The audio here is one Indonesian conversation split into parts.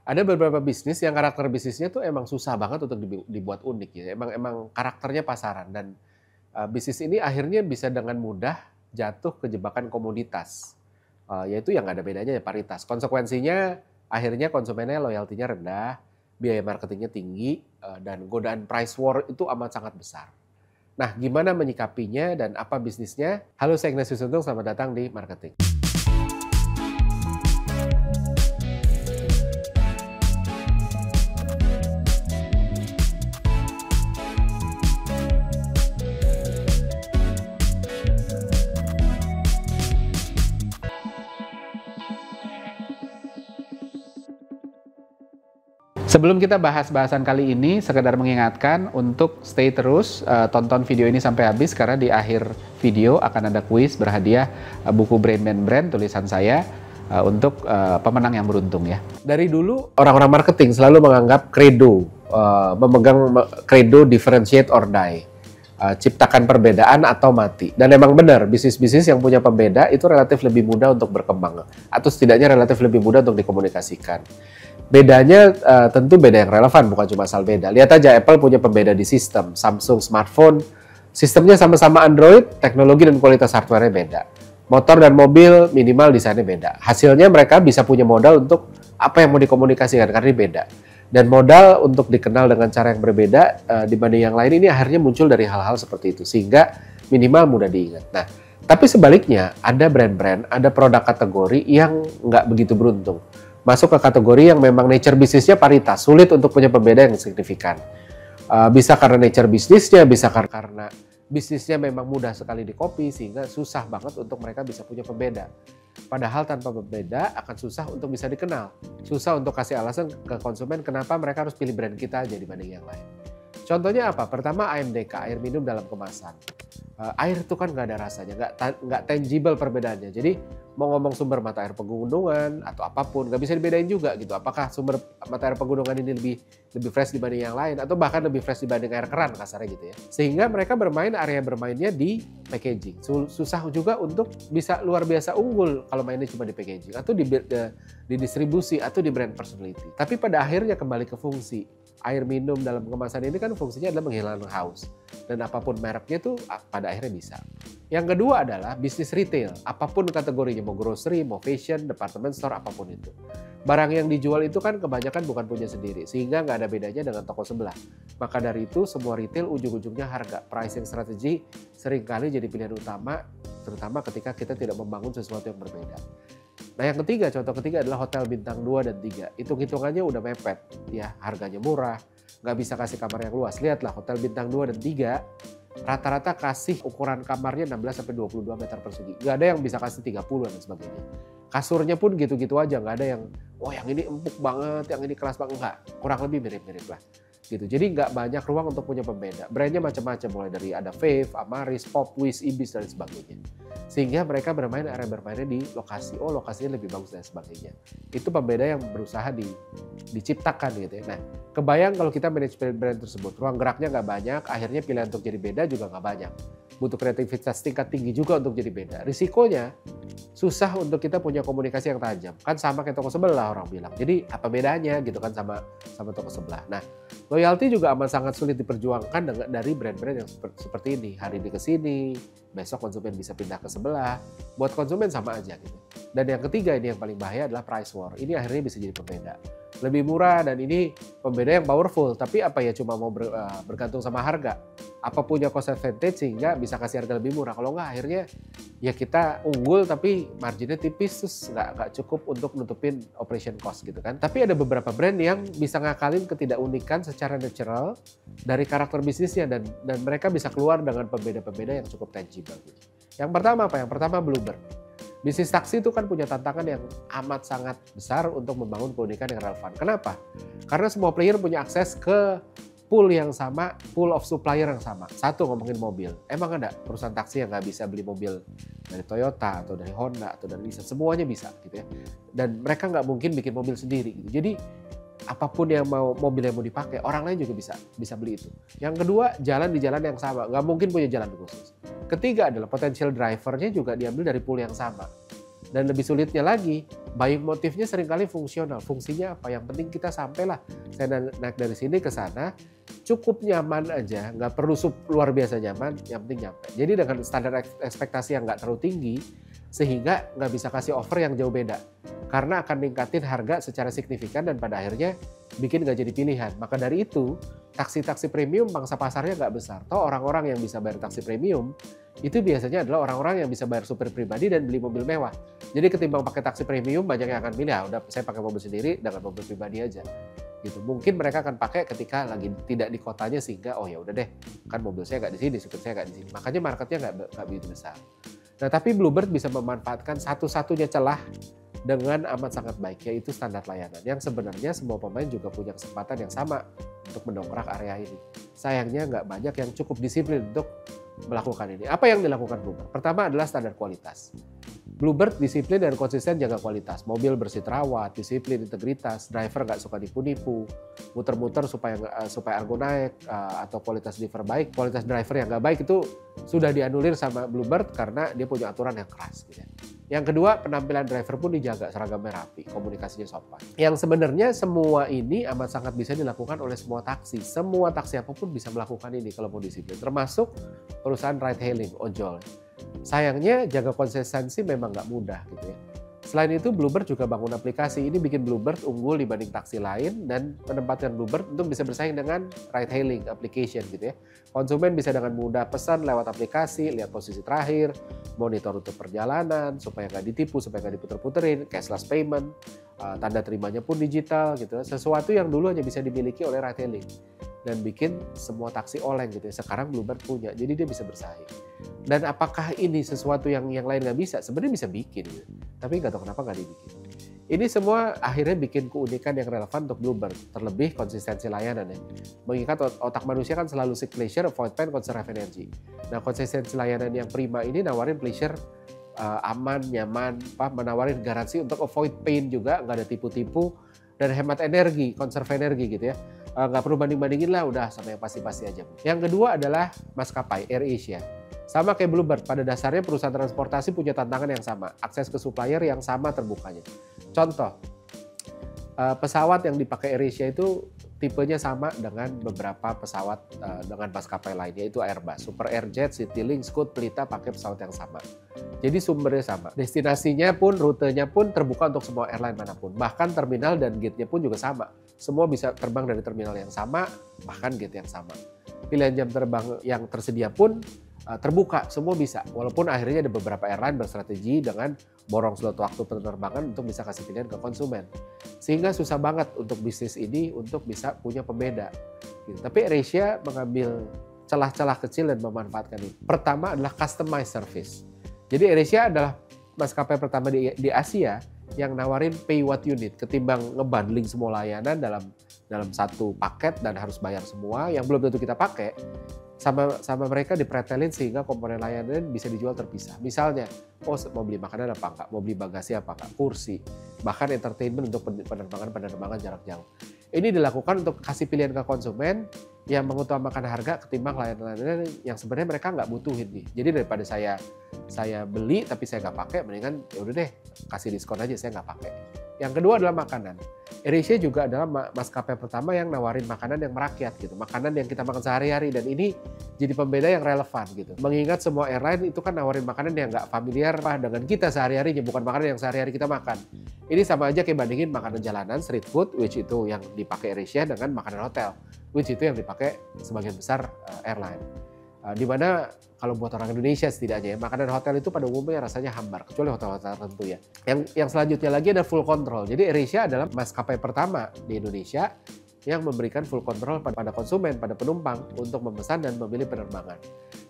Ada beberapa bisnis yang karakter bisnisnya tuh emang susah banget untuk dibuat unik ya. Emang karakternya pasaran dan bisnis ini akhirnya bisa dengan mudah jatuh ke jebakan komoditas. Yaitu yang nggak ada bedanya ya paritas. Konsekuensinya akhirnya konsumennya loyaltinya rendah, biaya marketingnya tinggi, dan godaan price war itu amat sangat besar. Nah, gimana menyikapinya dan apa bisnisnya? Halo, saya Ignatius Untung, selamat datang di Marketing. Sebelum kita bahas bahasan kali ini, sekedar mengingatkan untuk stay terus, tonton video ini sampai habis karena di akhir video akan ada kuis berhadiah buku Brain Man Brand tulisan saya untuk pemenang yang beruntung ya. Dari dulu orang-orang marketing selalu menganggap credo, memegang credo differentiate or die. Ciptakan perbedaan atau mati. Dan emang benar, bisnis-bisnis yang punya pembeda itu relatif lebih mudah untuk berkembang atau setidaknya relatif lebih mudah untuk dikomunikasikan. Bedanya tentu beda yang relevan, bukan cuma asal beda. Lihat aja Apple punya pembeda di sistem, Samsung smartphone, sistemnya sama-sama Android, teknologi dan kualitas hardware-nya beda. Motor dan mobil minimal desainnya beda. Hasilnya mereka bisa punya modal untuk apa yang mau dikomunikasikan karena ini beda. Dan modal untuk dikenal dengan cara yang berbeda dibanding yang lain ini akhirnya muncul dari hal-hal seperti itu. Sehingga minimal mudah diingat. Nah, tapi sebaliknya ada brand-brand, ada produk kategori yang nggak begitu beruntung. Masuk ke kategori yang memang nature bisnisnya paritas, sulit untuk punya pembeda yang signifikan. Bisa karena nature bisnisnya, bisa karena bisnisnya memang mudah sekali di-copy sehingga susah banget untuk mereka bisa punya pembeda. Padahal tanpa pembeda akan susah untuk bisa dikenal. Susah untuk kasih alasan ke konsumen kenapa mereka harus pilih brand kita aja dibanding yang lain. Contohnya apa? Pertama AMDK, air minum dalam kemasan. Air itu kan nggak ada rasanya, nggak tangible perbedaannya. Jadi mau ngomong sumber mata air pegunungan atau apapun, nggak bisa dibedain juga gitu. Apakah sumber mata air pegunungan ini lebih fresh dibanding yang lain atau bahkan lebih fresh dibanding air keran kasarnya gitu ya. Sehingga mereka area bermainnya di packaging. Susah juga untuk bisa luar biasa unggul kalau mainnya cuma di packaging atau di distribusi atau di brand personality. Tapi pada akhirnya kembali ke fungsi. Air minum dalam kemasan ini kan fungsinya adalah menghilangkan haus. Dan apapun mereknya tuh pada akhirnya bisa. Yang kedua adalah bisnis retail. Apapun kategorinya, mau grocery, mau fashion, department store, apapun itu. Barang yang dijual itu kan kebanyakan bukan punya sendiri. Sehingga nggak ada bedanya dengan toko sebelah. Maka dari itu semua retail ujung-ujungnya harga. Pricing strategy seringkali jadi pilihan utama. Terutama ketika kita tidak membangun sesuatu yang berbeda. Nah yang ketiga, contoh ketiga adalah hotel bintang 2 dan 3. Hitung-hitungannya udah mepet, ya harganya murah, nggak bisa kasih kamar yang luas. Lihatlah hotel bintang 2 dan 3, rata-rata kasih ukuran kamarnya 16-22 meter persegi. Nggak ada yang bisa kasih 30 dan sebagainya. Kasurnya pun gitu-gitu aja, nggak ada yang, oh yang ini empuk banget, yang ini kelas banget, enggak. Kurang lebih mirip-mirip lah. Gitu. Jadi nggak banyak ruang untuk punya pembeda. Brandnya macam-macam, mulai dari ada Fave, Amaris, Popwis, Ibis, dan sebagainya. Sehingga mereka area bermainnya di lokasi. Oh lokasinya lebih bagus dan sebagainya. Itu pembeda yang berusaha diciptakan gitu ya. Nah kebayang kalau kita manage brand tersebut, ruang geraknya nggak banyak, akhirnya pilihan untuk jadi beda juga nggak banyak. Butuh kreativitas tingkat tinggi juga untuk jadi beda. Risikonya susah untuk kita punya komunikasi yang tajam. Kan sama kayak toko sebelah orang bilang. Jadi apa bedanya gitu kan sama toko sebelah. Nah loyalty juga amat sangat sulit diperjuangkan dari brand-brand yang seperti ini. Hari ini ke sini, besok konsumen bisa pindah ke sebelah. Buat konsumen sama aja gitu. Dan yang ketiga ini yang paling bahaya adalah price war. Ini akhirnya bisa jadi pembeda. Lebih murah dan ini pembeda yang powerful. Tapi apa ya cuma mau bergantung sama harga. Apa punya cost advantage sehingga bisa kasih harga lebih murah. Kalau nggak akhirnya ya kita unggul tapi marginnya tipis terus nggak cukup untuk nutupin operation cost gitu kan. Tapi ada beberapa brand yang bisa ngakalin ketidakunikan secara natural dari karakter bisnisnya dan mereka bisa keluar dengan pembeda-pembeda yang cukup tangible. Yang pertama apa? Yang pertama Bluebird. Bisnis taksi itu kan punya tantangan yang amat sangat besar untuk membangun keunikan yang relevan. Kenapa? Karena semua player punya akses ke pool yang sama, pool of supplier yang sama. Satu ngomongin mobil, emang ada perusahaan taksi yang nggak bisa beli mobil dari Toyota atau dari Honda atau dari Nissan, semuanya bisa gitu ya. Dan mereka nggak mungkin bikin mobil sendiri gitu. Jadi apapun mobil yang mau dipakai, orang lain juga bisa beli itu. Yang kedua, jalan di jalan yang sama, nggak mungkin punya jalan khusus. Ketiga adalah potensial drivernya juga diambil dari pool yang sama. Dan lebih sulitnya lagi, buying motifnya seringkali fungsional. Fungsinya apa? Yang penting kita sampailah. Saya naik dari sini ke sana, cukup nyaman aja, nggak perlu luar biasa nyaman, yang penting nyampe. Jadi dengan standar ekspektasi yang nggak terlalu tinggi, sehingga nggak bisa kasih offer yang jauh beda. Karena akan ningkatin harga secara signifikan dan pada akhirnya bikin nggak jadi pilihan. Maka dari itu, taksi-taksi premium pangsa pasarnya nggak besar. Toh orang-orang yang bisa bayar taksi premium, itu biasanya adalah orang-orang yang bisa bayar supir pribadi dan beli mobil mewah. Jadi ketimbang pakai taksi premium, banyak yang akan milih, udah saya pakai mobil sendiri dengan mobil pribadi aja. Gitu. Mungkin mereka akan pakai ketika lagi tidak di kotanya sehingga, oh ya udah deh, kan mobil saya nggak di sini, supir saya nggak di sini. Makanya marketnya nggak begitu besar. Nah, tapi Bluebird bisa memanfaatkan satu-satunya celah dengan amat sangat baik, yaitu standar layanan. Yang sebenarnya semua pemain juga punya kesempatan yang sama untuk mendongkrak area ini. Sayangnya nggak banyak yang cukup disiplin untuk melakukan ini. Apa yang dilakukan Bluebird? Pertama adalah standar kualitas. Bluebird disiplin dan konsisten jaga kualitas. Mobil bersih terawat, disiplin, integritas, driver nggak suka nipu-nipu, muter-muter supaya argo naik, atau kualitas driver baik. Kualitas driver yang nggak baik itu sudah dianulir sama Bluebird karena dia punya aturan yang keras. Gitu. Yang kedua, penampilan driver pun dijaga, seragamnya rapi, komunikasinya sopan. Yang sebenarnya semua ini amat sangat bisa dilakukan oleh semua taksi. Semua taksi apapun bisa melakukan ini kalau mau disiplin, termasuk perusahaan ride hailing, ojol. Sayangnya jaga konsistensi memang nggak mudah gitu ya. Selain itu Bluebird juga bangun aplikasi. Ini bikin Bluebird unggul dibanding taksi lain dan menempatkan Bluebird untuk bisa bersaing dengan ride hailing application gitu ya. Konsumen bisa dengan mudah pesan lewat aplikasi, lihat posisi terakhir, monitor rute perjalanan supaya nggak ditipu, supaya nggak diputer-puterin, cashless payment, tanda terimanya pun digital gitu. Sesuatu yang dulu hanya bisa dimiliki oleh ride hailing dan bikin semua taksi oleng gitu ya. Sekarang Bluebird punya, jadi dia bisa bersaing. Dan apakah ini sesuatu yang lain nggak bisa? Sebenarnya bisa bikin gitu. Tapi nggak tahu kenapa nggak dibikin. Ini semua akhirnya bikin keunikan yang relevan untuk Bluebird, terlebih konsistensi layanan ya. Mengingat otak manusia kan selalu seek pleasure, avoid pain, conserve energy. Nah, konsistensi layanan yang prima ini nawarin pleasure aman, nyaman, menawarin garansi untuk avoid pain juga, nggak ada tipu-tipu, dan hemat energi, conserve energi gitu ya. Nggak perlu banding-bandingin lah, udah sama yang pasti-pasti aja. Yang kedua adalah maskapai AirAsia. Sama kayak Bluebird, pada dasarnya perusahaan transportasi punya tantangan yang sama, akses ke supplier yang sama terbukanya. Contoh, pesawat yang dipakai AirAsia itu tipenya sama dengan beberapa pesawat dengan maskapai lainnya, yaitu Airbus, Super Airjet, Citylink, Scoot, Pelita pakai pesawat yang sama. Jadi sumbernya sama, destinasinya pun, rutenya pun terbuka untuk semua airline manapun. Bahkan terminal dan gate-nya pun juga sama. Semua bisa terbang dari terminal yang sama, bahkan gate yang sama. Pilihan jam terbang yang tersedia pun terbuka, semua bisa. Walaupun akhirnya ada beberapa airline berstrategi dengan borong slot waktu penerbangan untuk bisa kasih pilihan ke konsumen. Sehingga susah banget untuk bisnis ini untuk bisa punya pembeda. Gitu. Tapi AirAsia mengambil celah-celah kecil dan memanfaatkan ini. Pertama adalah customized service. Jadi AirAsia adalah maskapai pertama di Asia yang nawarin pay what you need, ketimbang ngebundling semua layanan dalam satu paket dan harus bayar semua yang belum tentu kita pakai. Sama mereka dipretelin sehingga komponen layanan bisa dijual terpisah. Misalnya, mau beli makanan apa enggak, mau beli bagasi apa enggak, kursi, bahkan entertainment untuk penerbangan jarak jauh. Ini dilakukan untuk kasih pilihan ke konsumen yang mengutamakan harga ketimbang layanan-layanan yang sebenarnya mereka nggak butuhin nih. Jadi daripada saya beli tapi saya nggak pakai, mendingan ya udah deh kasih diskon aja, saya nggak pakai. Yang kedua adalah makanan. AirAsia juga adalah maskapai pertama yang nawarin makanan yang merakyat gitu, makanan yang kita makan sehari-hari, dan ini jadi pembeda yang relevan gitu. Mengingat semua airline itu kan nawarin makanan yang nggak familiar dengan kita sehari-harinya, bukan makanan yang sehari-hari kita makan. Ini sama aja kayak bandingin makanan jalanan, street food, which itu yang dipakai AirAsia, dengan makanan hotel, which itu yang dipakai sebagian besar airline. Dimana kalau buat orang Indonesia setidaknya ya, makanan hotel itu pada umumnya rasanya hambar, kecuali hotel-hotel tertentu ya. Yang selanjutnya lagi ada full control. Jadi AirAsia adalah maskapai pertama di Indonesia yang memberikan full control pada konsumen, pada penumpang untuk memesan dan memilih penerbangan.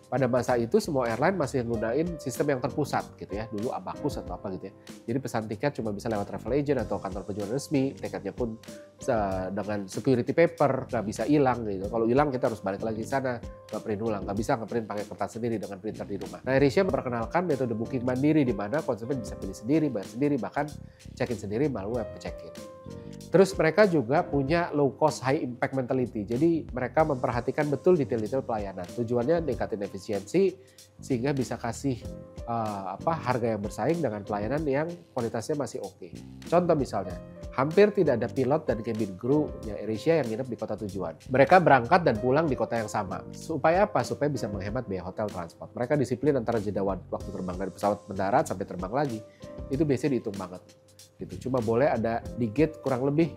Pada masa itu semua airline masih menggunakan sistem yang terpusat gitu ya, dulu Abacus atau apa gitu ya. Jadi pesan tiket cuma bisa lewat travel agent atau kantor penjualan resmi, tiketnya pun dengan security paper, nggak bisa hilang gitu. Kalau hilang kita harus balik lagi ke sana, nge-print ulang. Nggak bisa nge-print pakai kertas sendiri dengan printer di rumah. Nah, AirAsia memperkenalkan metode booking mandiri di mana konsumen bisa pilih sendiri, bayar sendiri, bahkan check-in sendiri melalui web check-in. Terus mereka juga punya low cost high impact mentality. Jadi mereka memperhatikan betul detail-detail pelayanan. Tujuannya ningkatin efisiensi sehingga bisa kasih harga yang bersaing dengan pelayanan yang kualitasnya masih oke. Contoh misalnya, hampir tidak ada pilot dan cabin crew AirAsia yang nginep di kota tujuan. Mereka berangkat dan pulang di kota yang sama. Supaya apa? Supaya bisa menghemat biaya hotel transport. Mereka disiplin antara jeda waktu terbang dari pesawat mendarat sampai terbang lagi. Itu biasanya dihitung banget. Gitu. Cuma boleh ada di gate kurang lebih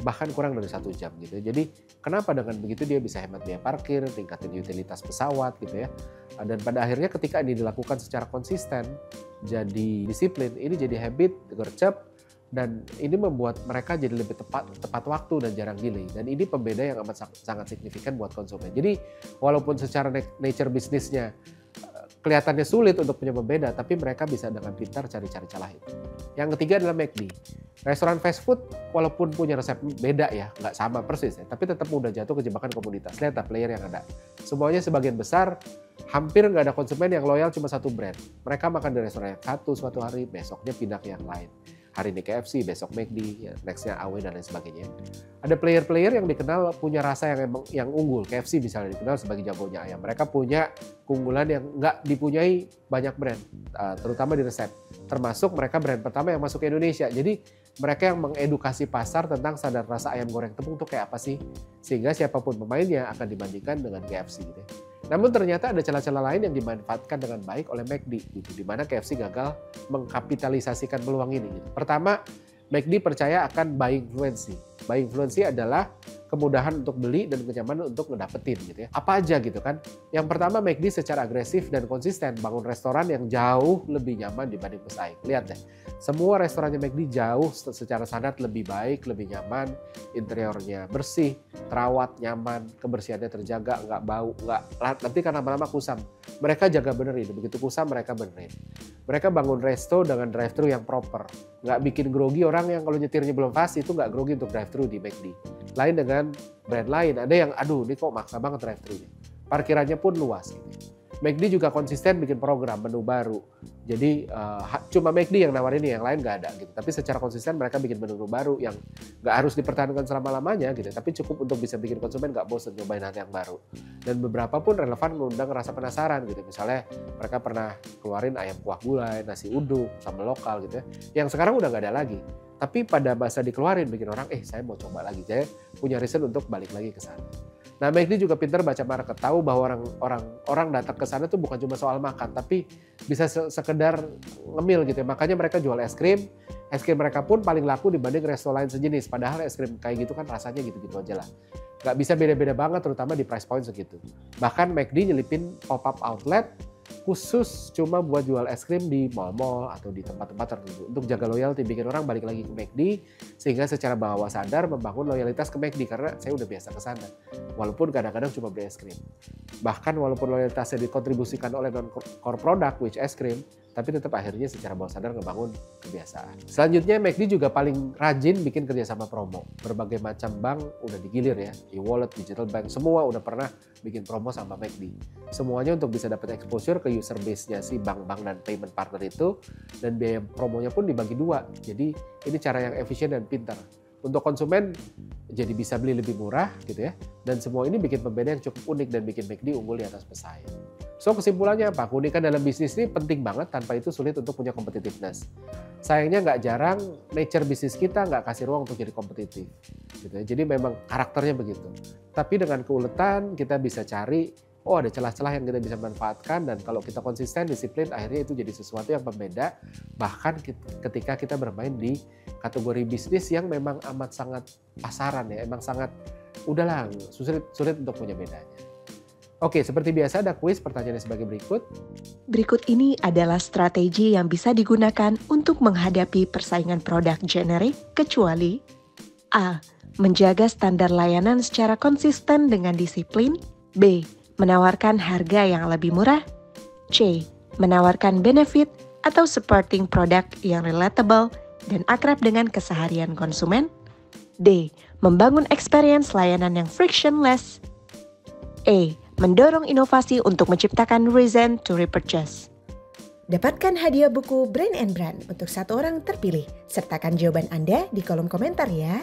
bahkan kurang dari 1 jam gitu. Jadi kenapa dengan begitu dia bisa hemat biaya parkir, tingkatin utilitas pesawat gitu ya. Dan pada akhirnya ketika ini dilakukan secara konsisten, jadi disiplin, ini jadi habit, gercep, dan ini membuat mereka jadi lebih tepat waktu dan jarang delay. Dan ini pembeda yang amat sangat signifikan buat konsumen. Jadi walaupun secara nature bisnisnya kelihatannya sulit untuk punya pembeda, tapi mereka bisa dengan pintar cari-cari celah itu. Yang ketiga adalah McD. Restoran fast food walaupun punya resep beda ya, nggak sama persis ya, tapi tetap mudah jatuh ke jebakan komunitas. Lihat player yang ada. Semuanya sebagian besar hampir nggak ada konsumen yang loyal cuma satu brand. Mereka makan di restoran yang satu suatu hari, besoknya pindah ke yang lain. Hari ini KFC, besok McD, ya, nextnya AW dan lain sebagainya. Ada player-player yang dikenal punya rasa yang unggul. KFC misalnya dikenal sebagai jagonya ayam. Mereka punya keunggulan yang nggak dipunyai banyak brand, terutama di resep. Termasuk mereka brand pertama yang masuk ke Indonesia. Jadi mereka yang mengedukasi pasar tentang standar rasa ayam goreng tepung itu kayak apa sih. Sehingga siapapun pemainnya akan dibandingkan dengan KFC gitu. Namun ternyata ada celah-celah lain yang dimanfaatkan dengan baik oleh McD, gitu, di mana KFC gagal mengkapitalisasikan peluang ini. Gitu. Pertama, McD percaya akan buying fluency. Buying fluency adalah kemudahan untuk beli dan kenyamanan untuk ngedapetin gitu ya. Apa aja gitu kan. Yang pertama, McD secara agresif dan konsisten bangun restoran yang jauh lebih nyaman dibanding pesaing. Lihat deh, semua restorannya McD jauh secara standar lebih baik, lebih nyaman, interiornya bersih, terawat, nyaman, kebersihannya terjaga, nggak bau, nanti kan lama-lama kusam. Mereka jaga benerin, begitu kusam mereka benerin. Mereka bangun resto dengan drive-thru yang proper. Nggak bikin grogi orang yang kalau nyetirnya belum pasti itu nggak grogi untuk drive-thru di McD. Lain dengan brand lain, ada yang aduh ini kok maksa banget drive-thru-nya. Parkirannya pun luas gitu. McD juga konsisten bikin program menu baru. Jadi cuma McD yang nawarin ini, yang lain nggak ada gitu. Tapi secara konsisten mereka bikin menu baru yang nggak harus dipertahankan selama-lamanya gitu. Tapi cukup untuk bisa bikin konsumen nggak bosan nyobain hal yang baru. Dan beberapa pun relevan mengundang rasa penasaran gitu. Misalnya mereka pernah keluarin ayam kuah gulai, nasi uduk, sambal lokal gitu ya. Yang sekarang udah nggak ada lagi. Tapi pada masa dikeluarin bikin orang, saya mau coba lagi. Saya punya reason untuk balik lagi ke sana. Nah, McD juga pintar baca market, tahu bahwa orang datang ke sana tuh bukan cuma soal makan, tapi bisa sekedar ngemil gitu. Makanya mereka jual es krim mereka pun paling laku dibanding resto lain sejenis. Padahal es krim kayak gitu kan rasanya gitu-gitu aja lah. Nggak bisa beda-beda banget, terutama di price point segitu. Bahkan McD nyelipin pop-up outlet khusus cuma buat jual es krim di mall-mall atau di tempat-tempat tertentu untuk jaga loyalty, bikin orang balik lagi ke McD sehingga secara bawah sadar membangun loyalitas ke McD karena saya udah biasa ke sana walaupun kadang-kadang cuma beli es krim. Bahkan walaupun loyalitasnya dikontribusikan oleh non-core product which es krim, tapi tetap akhirnya secara bawah sadar ngebangun kebiasaan. Selanjutnya McD juga paling rajin bikin kerjasama promo. Berbagai macam bank udah digilir ya, e-wallet, digital bank, semua udah pernah bikin promo sama McD. Semuanya untuk bisa dapat exposure ke user base-nya si bank-bank dan payment partner itu, dan biaya promonya pun dibagi dua. Jadi ini cara yang efisien dan pintar. Untuk konsumen jadi bisa beli lebih murah gitu ya. Dan semua ini bikin pembeda yang cukup unik dan bikin McD unggul di atas pesaing. So kesimpulannya apa? Keunikan dalam bisnis ini penting banget, tanpa itu sulit untuk punya competitiveness. Sayangnya nggak jarang nature bisnis kita nggak kasih ruang untuk jadi kompetitif. Gitu ya. Jadi memang karakternya begitu. Tapi dengan keuletan kita bisa cari, ada celah-celah yang kita bisa manfaatkan, dan kalau kita konsisten, disiplin, akhirnya itu jadi sesuatu yang pembeda. Bahkan ketika kita bermain di kategori bisnis yang memang amat sangat pasaran ya, emang sangat udahlah sulit untuk punya bedanya. Oke, seperti biasa ada kuis, pertanyaannya sebagai berikut. Berikut ini adalah strategi yang bisa digunakan untuk menghadapi persaingan produk generik, kecuali A. Menjaga standar layanan secara konsisten dengan disiplin. B. Menawarkan harga yang lebih murah. C. Menawarkan benefit atau supporting product yang relatable dan akrab dengan keseharian konsumen. D. Membangun experience layanan yang frictionless. E. Mendorong inovasi untuk menciptakan reason to repurchase. Dapatkan hadiah buku Brain and Brand untuk 1 orang terpilih. Sertakan jawaban Anda di kolom komentar ya.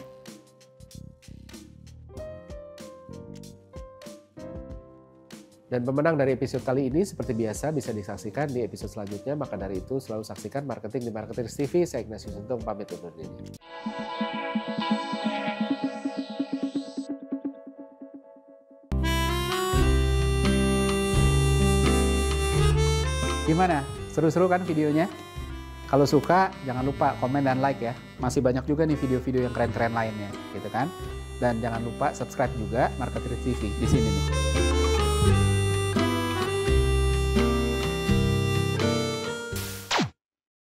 Dan pemenang dari episode kali ini seperti biasa bisa disaksikan di episode selanjutnya. Maka dari itu selalu saksikan Marketing di Marketers TV. Saya Ignatius Untung pamit undur diri. Gimana? Seru-seru kan videonya? Kalau suka, jangan lupa komen dan like ya. Masih banyak juga nih video-video yang keren-keren lainnya, gitu kan? Dan jangan lupa subscribe juga Marketers TV di sini nih.